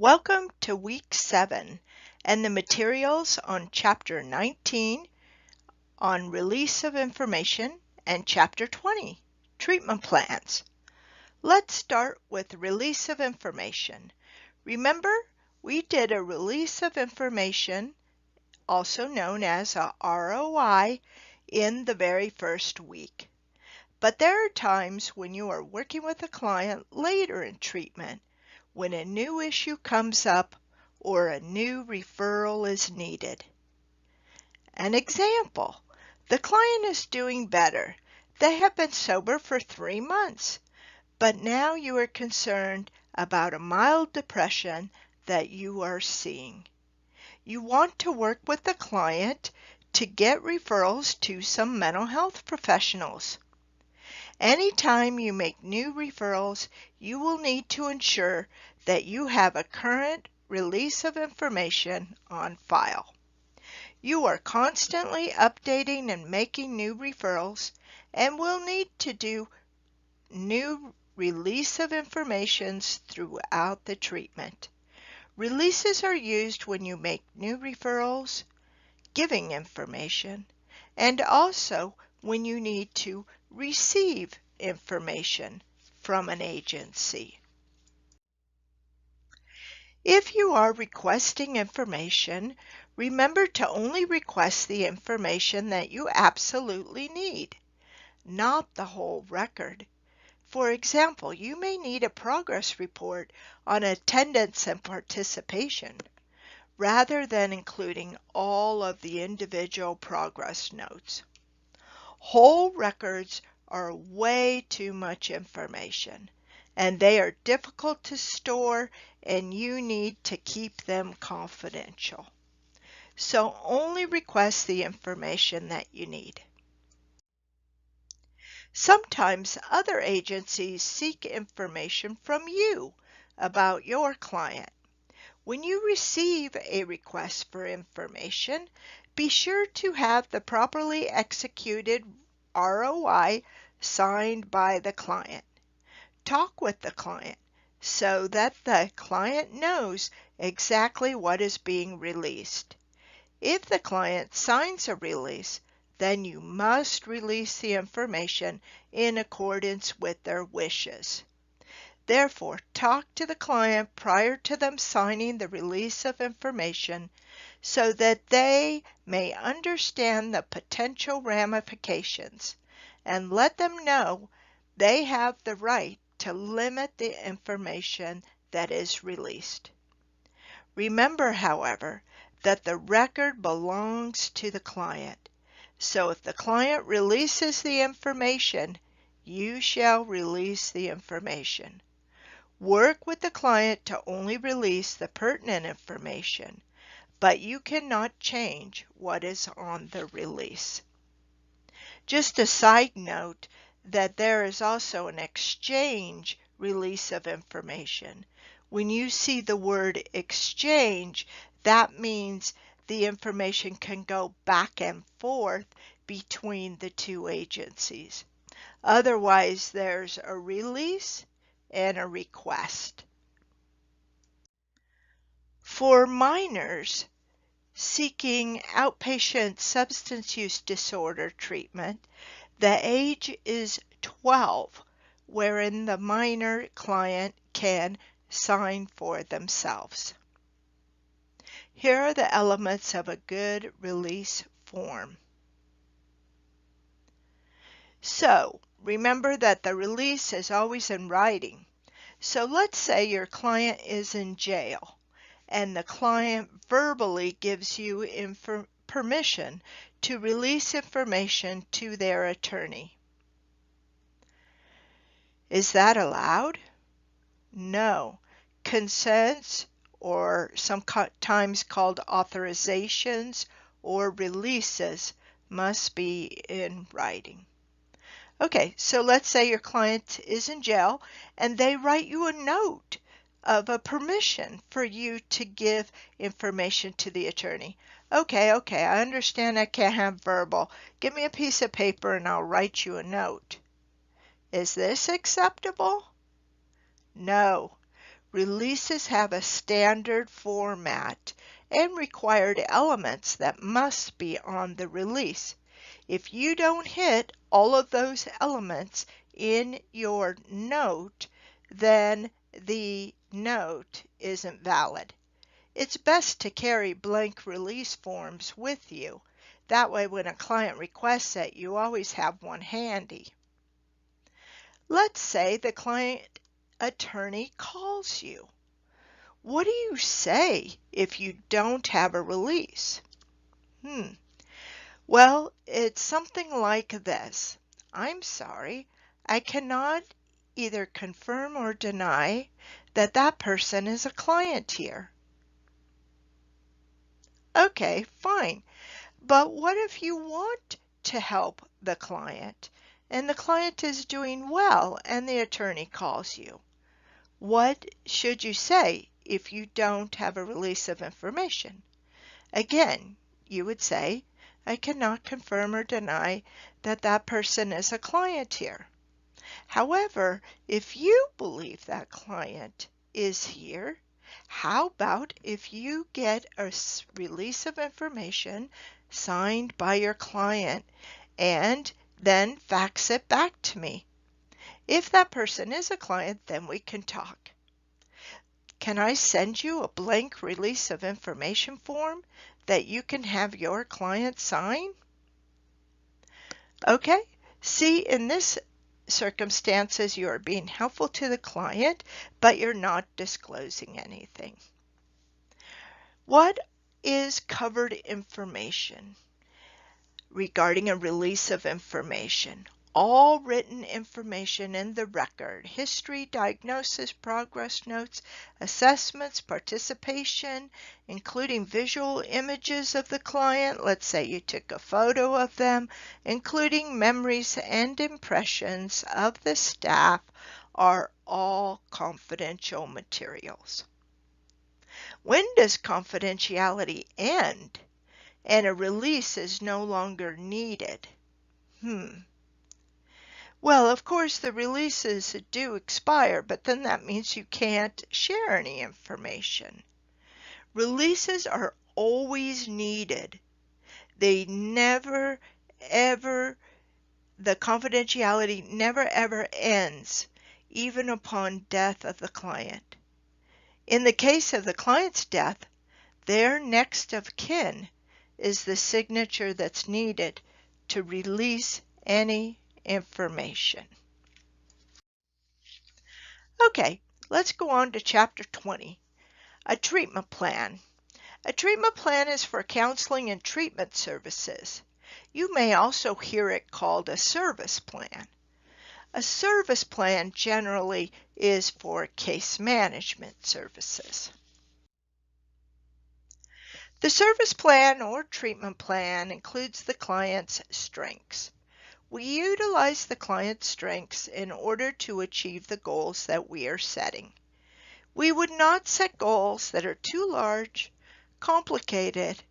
Welcome to Week 7 and the materials on Chapter 19 on Release of Information and Chapter 20, Treatment Plans. Let's start with Release of Information. Remember, we did a Release of Information, also known as a ROI, in the very first week. But there are times when you are working with a client later in treatment when a new issue comes up or a new referral is needed. An example, the client is doing better. They have been sober for 3 months, but now you are concerned about a mild depression that you are seeing. You want to work with the client to get referrals to some mental health professionals. Anytime you make new referrals, you will need to ensure that you have a current release of information on file. You are constantly updating and making new referrals and will need to do new release of informations throughout the treatment. Releases are used when you make new referrals, giving information, and also when you need to receive information from an agency. If you are requesting information, remember to only request the information that you absolutely need, not the whole record. For example, you may need a progress report on attendance and participation, rather than including all of the individual progress notes. Whole records are way too much information, and they are difficult to store, and you need to keep them confidential. So only request the information that you need. Sometimes other agencies seek information from you about your client. When you receive a request for information, be sure to have the properly executed ROI signed by the client. Talk with the client so that the client knows exactly what is being released. If the client signs a release, then you must release the information in accordance with their wishes. Therefore, talk to the client prior to them signing the release of information so that they may understand the potential ramifications, and let them know they have the right to limit the information that is released. Remember, however, that the record belongs to the client. So if the client releases the information, you shall release the information. Work with the client to only release the pertinent information, but you cannot change what is on the release. Just a side note that there is also an exchange release of information. When you see the word exchange, that means the information can go back and forth between the two agencies. Otherwise, there's a release and a request. For minors seeking outpatient substance use disorder treatment, the age is 12, wherein the minor client can sign for themselves. Here are the elements of a good release form. So, remember that the release is always in writing. So let's say your client is in jail and the client verbally gives you permission to release information to their attorney. Is that allowed? No. Consents, or sometimes called authorizations or releases, must be in writing. Okay, so let's say your client is in jail and they write you a note of a permission for you to give information to the attorney. Okay, I understand I can't have verbal. Give me a piece of paper and I'll write you a note. Is this acceptable? No. Releases have a standard format and required elements that must be on the release. If you don't hit all of those elements in your note, then the note isn't valid. It's best to carry blank release forms with you. That way, when a client requests it, you always have one handy. Let's say the client attorney calls you. What do you say if you don't have a release? Well, it's something like this. I'm sorry, I cannot either confirm or deny that that person is a client here. Okay, fine. But what if you want to help the client and the client is doing well and the attorney calls you? What should you say if you don't have a release of information? Again, you would say, I cannot confirm or deny that that person is a client here. However, if you believe that client is here, how about if you get a release of information signed by your client and then fax it back to me? If that person is a client, then we can talk. Can I send you a blank release of information form that you can have your client sign? Okay, see, in this circumstances, you are being helpful to the client, but you're not disclosing anything. What is covered information regarding a release of information? All written information in the record, history, diagnosis, progress notes, assessments, participation, including visual images of the client. Let's say you took a photo of them, including memories and impressions of the staff, are all confidential materials. When does confidentiality end and a release is no longer needed? Well, of course, the releases do expire, but then that means you can't share any information. Releases are always needed. They never, ever, the confidentiality never, ever ends, even upon death of the client. In the case of the client's death, their next of kin is the signature that's needed to release any information. Okay, let's go on to Chapter 20, a treatment plan. A treatment plan is for counseling and treatment services. You may also hear it called a service plan. A service plan generally is for case management services. The service plan or treatment plan includes the client's strengths. We utilize the client's strengths in order to achieve the goals that we are setting. We would not set goals that are too large, complicated,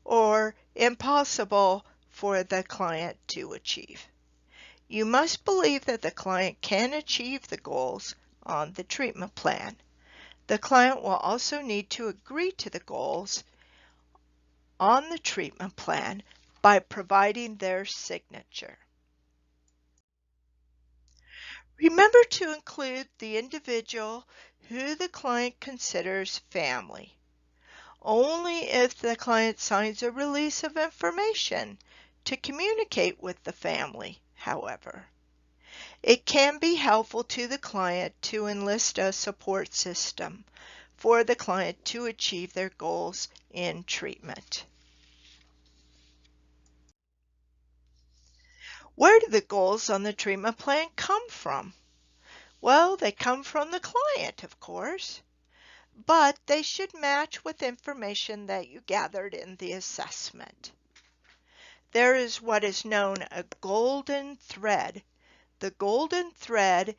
or impossible for the client to achieve. You must believe that the client can achieve the goals on the treatment plan. The client will also need to agree to the goals on the treatment plan by providing their signature. Remember to include the individual who the client considers family. Only if the client signs a release of information to communicate with the family, however. It can be helpful to the client to enlist a support system for the client to achieve their goals in treatment. Where do the goals on the treatment plan come from? Well, they come from the client, of course, but they should match with information that you gathered in the assessment. There is what is known a golden thread. The golden thread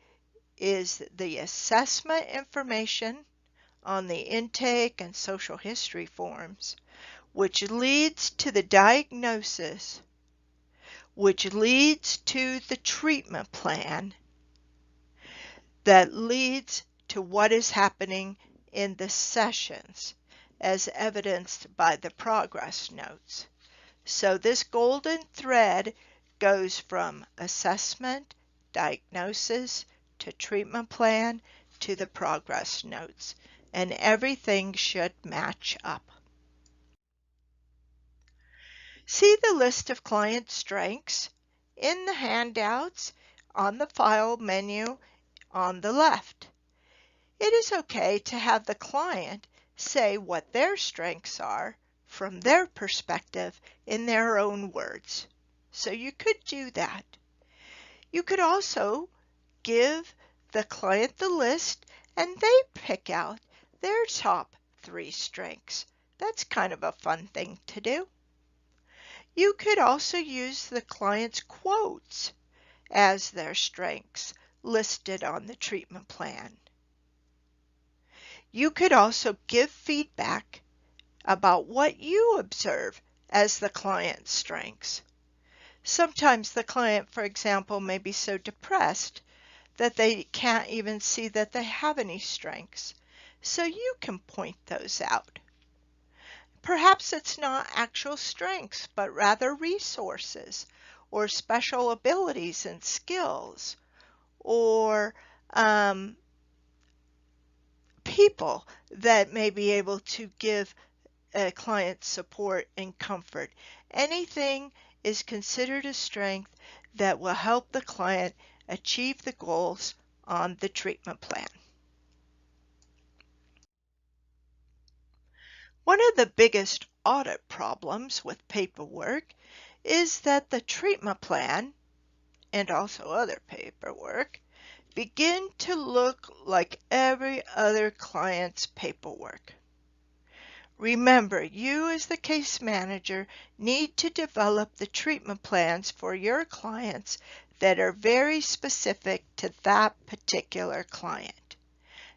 is the assessment information on the intake and social history forms, which leads to the diagnosis, which leads to the treatment plan, that leads to what is happening in the sessions, as evidenced by the progress notes. So this golden thread goes from assessment, diagnosis, to treatment plan, to the progress notes, and everything should match up. See the list of client strengths in the handouts on the file menu on the left. It is okay to have the client say what their strengths are from their perspective in their own words. So you could do that. You could also give the client the list and they pick out their top 3 strengths. That's kind of a fun thing to do. You could also use the client's quotes as their strengths listed on the treatment plan. You could also give feedback about what you observe as the client's strengths. Sometimes the client, for example, may be so depressed that they can't even see that they have any strengths. So you can point those out. Perhaps it's not actual strengths, but rather resources or special abilities and skills or people that may be able to give a client support and comfort. Anything is considered a strength that will help the client achieve the goals on the treatment plan. One of the biggest audit problems with paperwork is that the treatment plan, and also other paperwork, begin to look like every other client's paperwork. Remember, you as the case manager need to develop the treatment plans for your clients that are very specific to that particular client.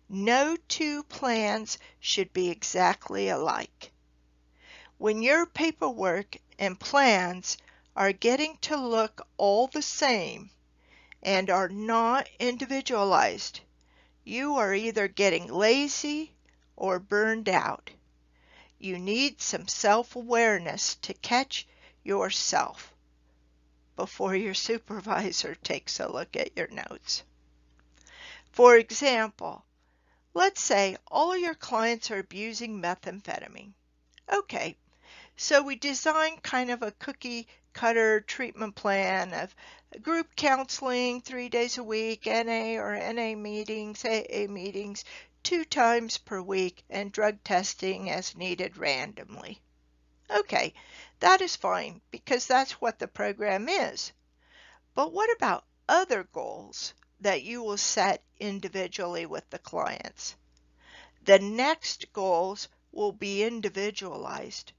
No 2 plans should be exactly alike. When your paperwork and plans are getting to look all the same and are not individualized, you are either getting lazy or burned out. You need some self-awareness to catch yourself before your supervisor takes a look at your notes. For example, let's say all your clients are abusing methamphetamine. Okay, so we designed kind of a cookie cutter treatment plan of group counseling 3 days a week, NA or NA meetings, AA meetings 2 times per week, and drug testing as needed randomly. Okay, that is fine because that's what the program is. But what about other goals that you will set individually with the clients? The next goals will be individualized.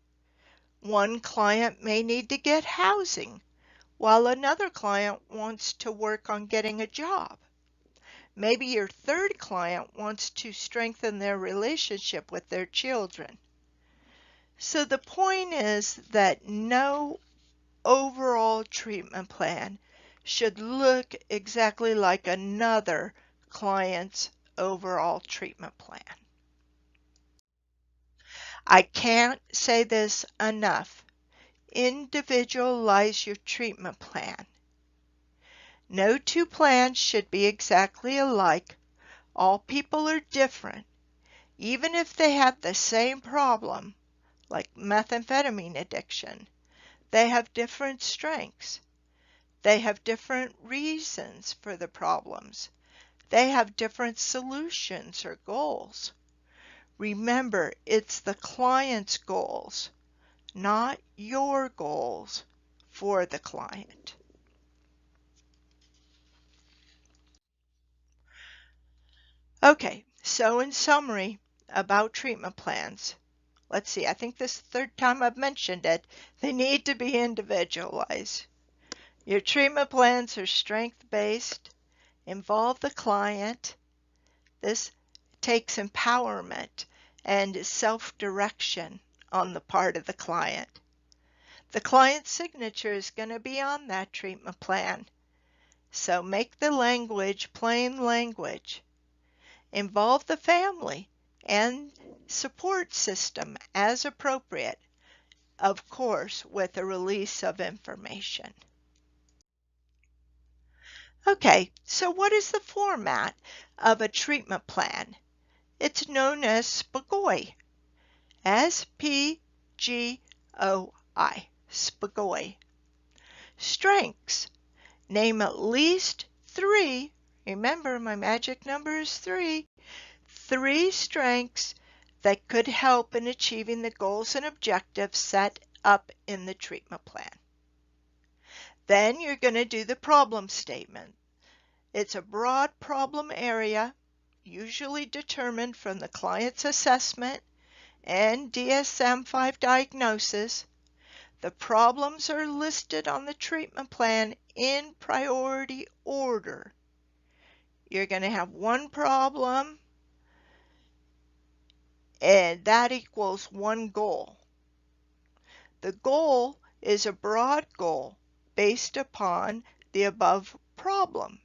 One client may need to get housing, while another client wants to work on getting a job. Maybe your third client wants to strengthen their relationship with their children. So the point is that no overall treatment plan should look exactly like another client's overall treatment plan. I can't say this enough. Individualize your treatment plan. No 2 plans should be exactly alike. All people are different. Even if they have the same problem, like methamphetamine addiction, they have different strengths. They have different reasons for the problems. They have different solutions or goals. Remember, it's the client's goals, not your goals for the client. Okay, so in summary about treatment plans, let's see, I think this is the 3rd time I've mentioned it. They need to be individualized. Your treatment plans are strength-based, involve the client. This takes empowerment and self-direction on the part of the client. The client's signature is going to be on that treatment plan. So make the language plain language. Involve the family and support system as appropriate, of course, with the release of information. Okay, so what is the format of a treatment plan? It's known as SPGOI. S-P-G-O-I. SPGOI. Strengths. Name at least 3. Remember, my magic number is 3. 3 strengths that could help in achieving the goals and objectives set up in the treatment plan. Then you're going to do the problem statement. It's a broad problem area, usually determined from the client's assessment and DSM-5 diagnosis. The problems are listed on the treatment plan in priority order. You're going to have one problem, and that equals one goal. The goal is a broad goal based upon the above problem,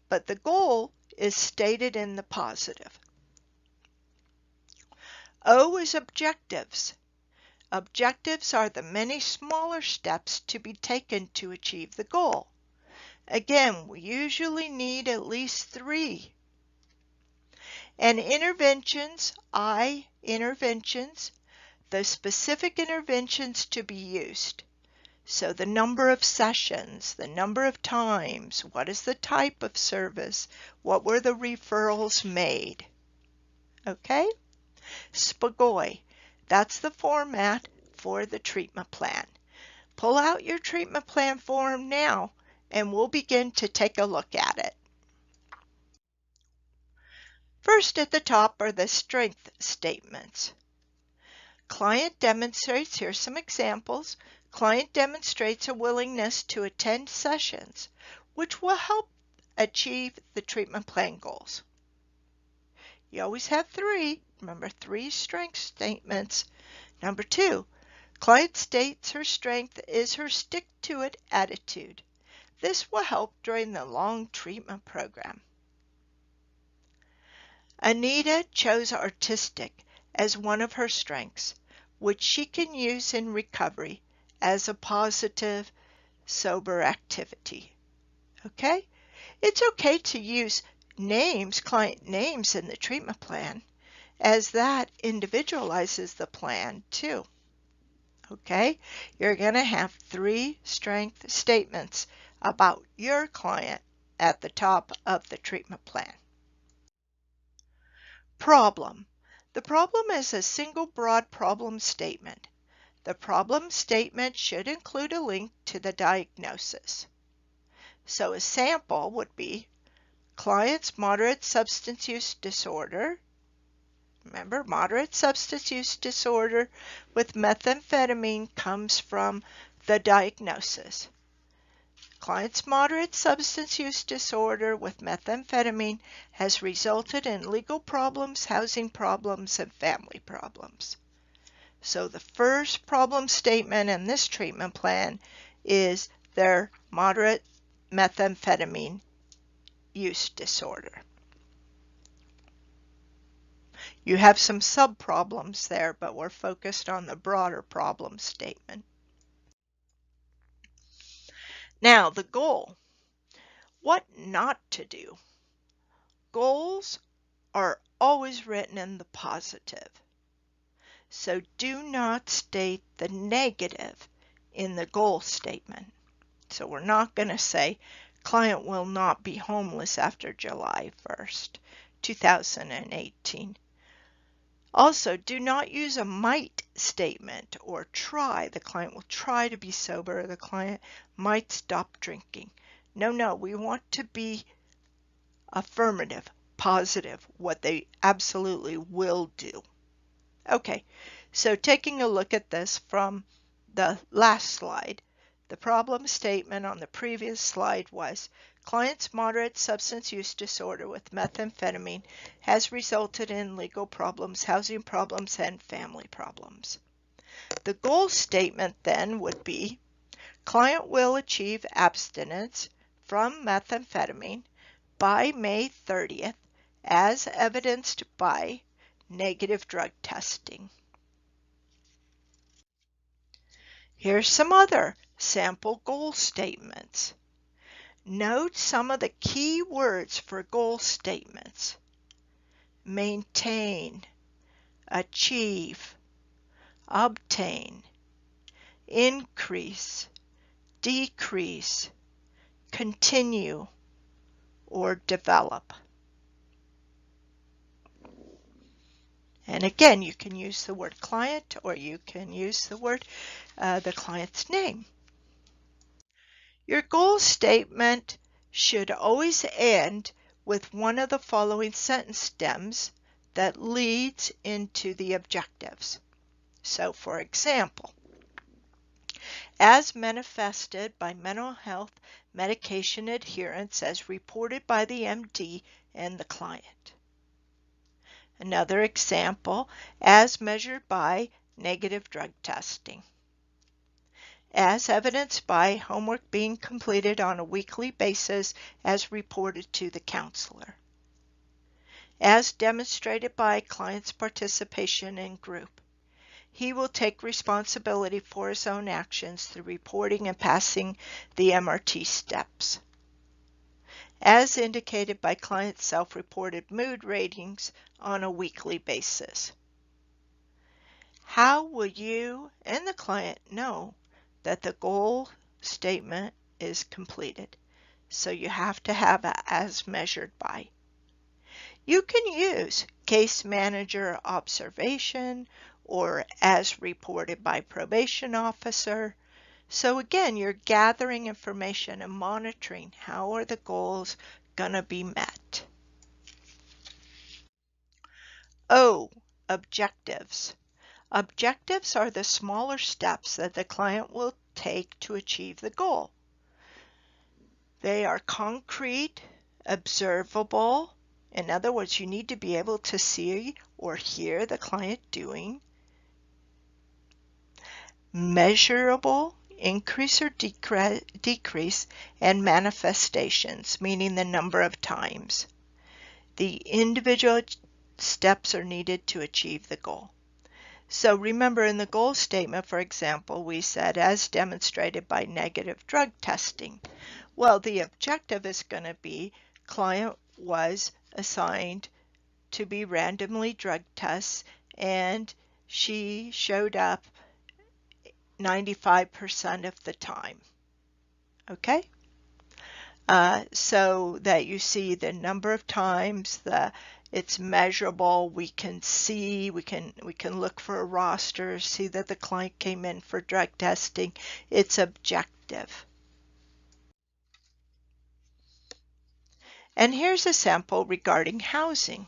but the goal is stated in the positive. O is objectives. Objectives are the many smaller steps to be taken to achieve the goal. Again, we usually need at least 3. And interventions, I, interventions, the specific interventions to be used. So the number of sessions, the number of times, what is the type of service, what were the referrals made. Okay? SPGOI, that's the format for the treatment plan. Pull out your treatment plan form now and we'll begin to take a look at it. First at the top are the strength statements. Client demonstrates, here's some examples. Client demonstrates a willingness to attend sessions, which will help achieve the treatment plan goals. You always have 3. Remember, 3 strength statements. Number 2, client states her strength is her stick-to-it attitude. This will help during the long treatment program. Anita chose artistic as one of her strengths, which she can use in recovery as a positive, sober activity. Okay? It's okay to use names, client names in the treatment plan, as that individualizes the plan too. Okay? You're going to have 3 strength statements about your client at the top of the treatment plan. Problem. The problem is a single broad problem statement. The problem statement should include a link to the diagnosis. So a sample would be client's moderate substance use disorder. Remember, moderate substance use disorder with methamphetamine comes from the diagnosis. Client's moderate substance use disorder with methamphetamine has resulted in legal problems, housing problems, and family problems. So the first problem statement in this treatment plan is their moderate methamphetamine use disorder. You have some sub-problems there, but we're focused on the broader problem statement. Now, the goal. What not to do. Goals are always written in the positive. So do not state the negative in the goal statement. So we're not going to say client will not be homeless after July 1st, 2018. Also, do not use a might statement or try. The client will try to be sober. The client might stop drinking. No, we want to be affirmative, positive, what they absolutely will do. Okay, so taking a look at this from the last slide, the problem statement on the previous slide was client's moderate substance use disorder with methamphetamine has resulted in legal problems, housing problems, and family problems. The goal statement then would be client will achieve abstinence from methamphetamine by May 30th as evidenced by negative drug testing. Here's some other sample goal statements. Note some of the key words for goal statements: maintain, achieve, obtain, increase, decrease, continue, or develop. And again, you can use the word client, or you can use the word, the client's name. Your goal statement should always end with one of the following sentence stems that leads into the objectives. So, for example, as manifested by mental health medication adherence as reported by the MD and the client. Another example, as measured by negative drug testing. As evidenced by homework being completed on a weekly basis as reported to the counselor. As demonstrated by client's participation in group. He will take responsibility for his own actions through reporting and passing the MRT steps. As indicated by client's self-reported mood ratings on a weekly basis. How will you and the client know that the goal statement is completed? So you have to have it as measured by. You can use case manager observation or as reported by probation officer. So again, you're gathering information and monitoring how are the goals going to be met. O, objectives. Objectives are the smaller steps that the client will take to achieve the goal. They are concrete, observable. In other words, you need to be able to see or hear the client doing. Measurable, increase or decrease, and manifestations, meaning the number of times. The individual steps are needed to achieve the goal. So remember, in the goal statement, for example, we said as demonstrated by negative drug testing. Well, the objective is going to be client was assigned to be randomly drug tests and she showed up 95% of the time. Okay? So that you see the number of times, it's measurable, we can see, we can look for a roster, see that the client came in for drug testing. It's objective. And here's a sample regarding housing.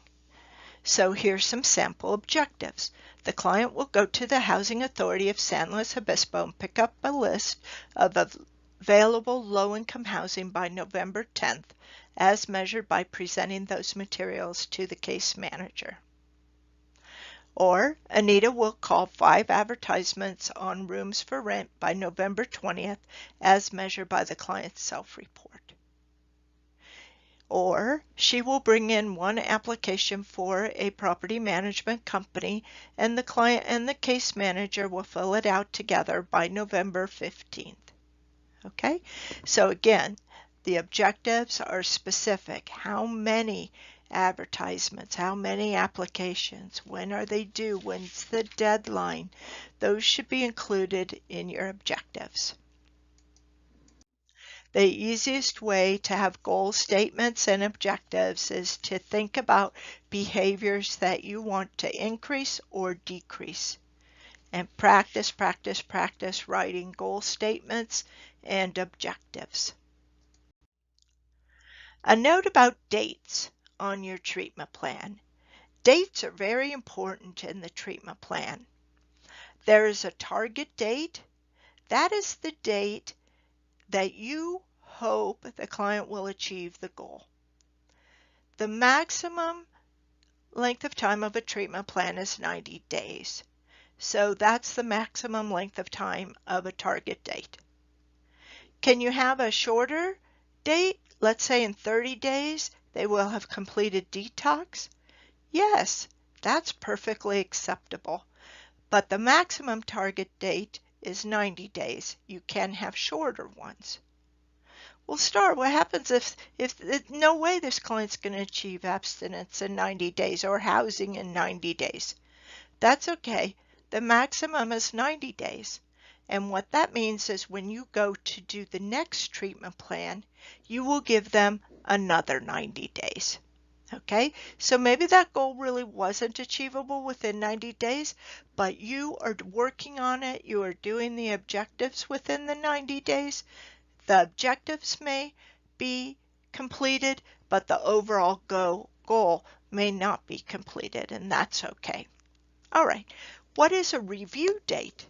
So here's some sample objectives. The client will go to the Housing Authority of San Luis Obispo and pick up a list of available low-income housing by November 10th, as measured by presenting those materials to the case manager. Or Anita will call 5 advertisements on rooms for rent by November 20th, as measured by the client's self-report. Or she will bring in 1 application for a property management company and the client and the case manager will fill it out together by November 15th. Okay, so again, the objectives are specific. How many advertisements, how many applications, when are they due, when's the deadline? Those should be included in your objectives. The easiest way to have goal statements and objectives is to think about behaviors that you want to increase or decrease. And practice writing goal statements and objectives. A note about dates on your treatment plan. Dates are very important in the treatment plan. There is a target date. That is the date that you hope the client will achieve the goal. The maximum length of time of a treatment plan is 90 days. So that's the maximum length of time of a target date. Can you have a shorter date? Let's say in 30 days, they will have completed detox? Yes, that's perfectly acceptable. But the maximum target date is 90 days. You can have shorter ones. Well, Star, what happens if no way this client's going to achieve abstinence in 90 days or housing in 90 days? That's okay. The maximum is 90 days. And what that means is when you go to do the next treatment plan, you will give them another 90 days. Okay, so maybe that goal really wasn't achievable within 90 days, but you are working on it. You are doing the objectives within the 90 days. The objectives may be completed, but the overall goal may not be completed, and that's okay. All right, what is a review date?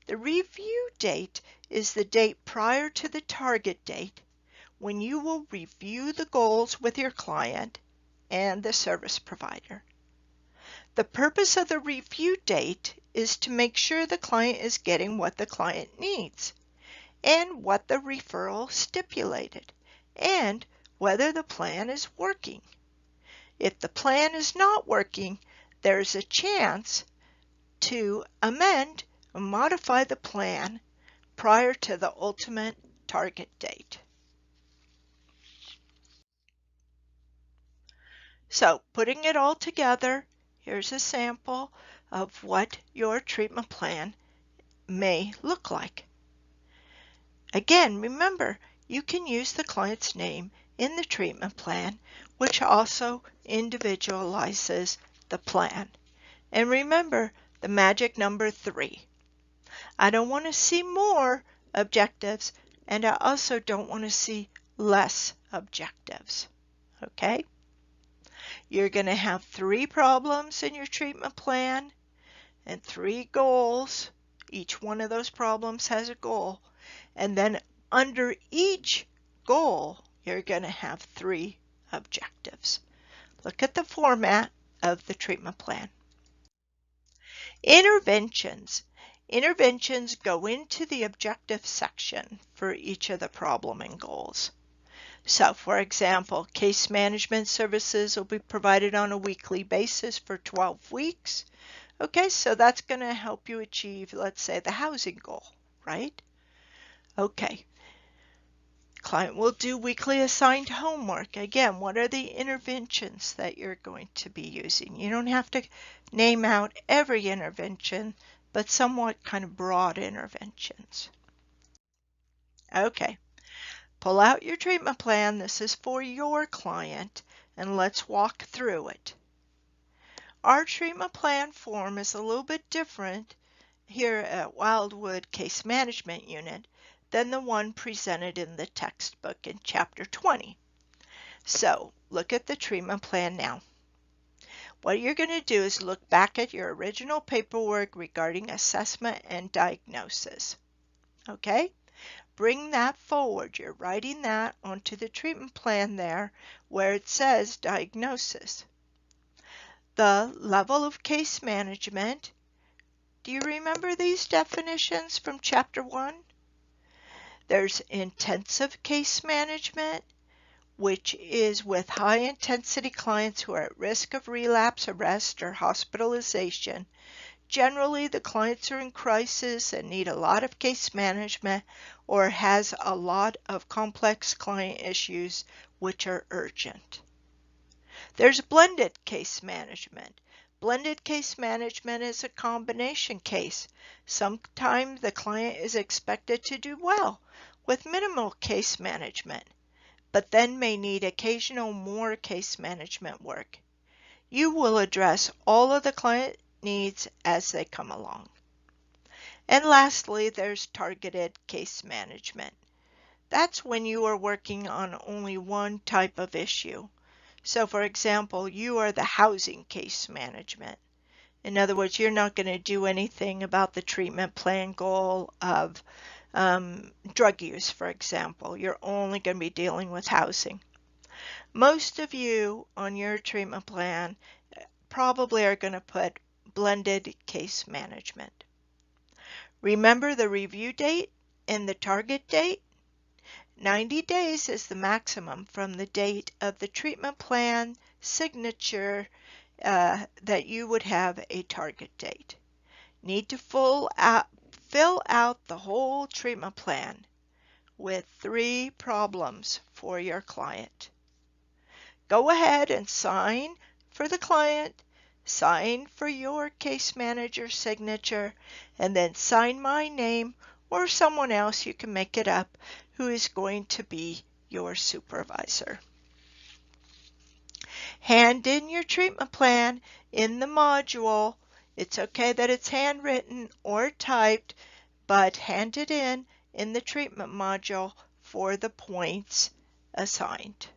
The review date is the date prior to the target date when you will review the goals with your client and the service provider. The purpose of the review date is to make sure the client is getting what the client needs and what the referral stipulated and whether the plan is working. If the plan is not working, there's a chance to amend or modify the plan prior to the ultimate target date. So putting it all together, here's a sample of what your treatment plan may look like. Again, remember, you can use the client's name in the treatment plan, which also individualizes the plan. And remember the magic number 3. I don't want to see more objectives, and I also don't want to see less objectives. Okay? You're going to have 3 problems in your treatment plan and 3 goals. Each one of those problems has a goal. And then under each goal, you're going to have 3 objectives. Look at the format of the treatment plan. Interventions. Interventions go into the objective section for each of the problem and goals. So, for example, case management services will be provided on a weekly basis for 12 weeks. Okay, so that's going to help you achieve, let's say, the housing goal, right? Okay. Client will do weekly assigned homework. Again, what are the interventions that you're going to be using? You don't have to name out every intervention, but somewhat kind of broad interventions. Okay. Pull out your treatment plan. This is for your client, and let's walk through it. Our treatment plan form is a little bit different here at Wildwood Case Management Unit than the one presented in the textbook in Chapter 20. So, look at the treatment plan now. What you're going to do is look back at your original paperwork regarding assessment and diagnosis. Okay? Bring that forward. You're writing that onto the treatment plan there where it says diagnosis. The level of case management. Do you remember these definitions from Chapter 1? There's intensive case management, which is with high-intensity clients who are at risk of relapse, arrest, or hospitalization. Generally, the clients are in crisis and need a lot of case management or has a lot of complex client issues which are urgent. There's blended case management. Blended case management is a combination case. Sometimes the client is expected to do well with minimal case management, but then may need occasional more case management work. You will address all of the client needs as they come along. And lastly, there's targeted case management. That's when you are working on only one type of issue. So for example, you are the housing case management. In other words, you're not going to do anything about the treatment plan goal of drug use, for example. You're only going to be dealing with housing. Most of you on your treatment plan probably are going to put blended case management. Remember the review date and the target date? 90 days is the maximum from the date of the treatment plan signature that you would have a target date. Need to fill out the whole treatment plan with 3 problems for your client. Go ahead and sign for the client, sign for your case manager's signature, and then sign my name or someone else, you can make it up, who is going to be your supervisor. Hand in your treatment plan in the module. It's okay that it's handwritten or typed, but hand it in the treatment module for the points assigned.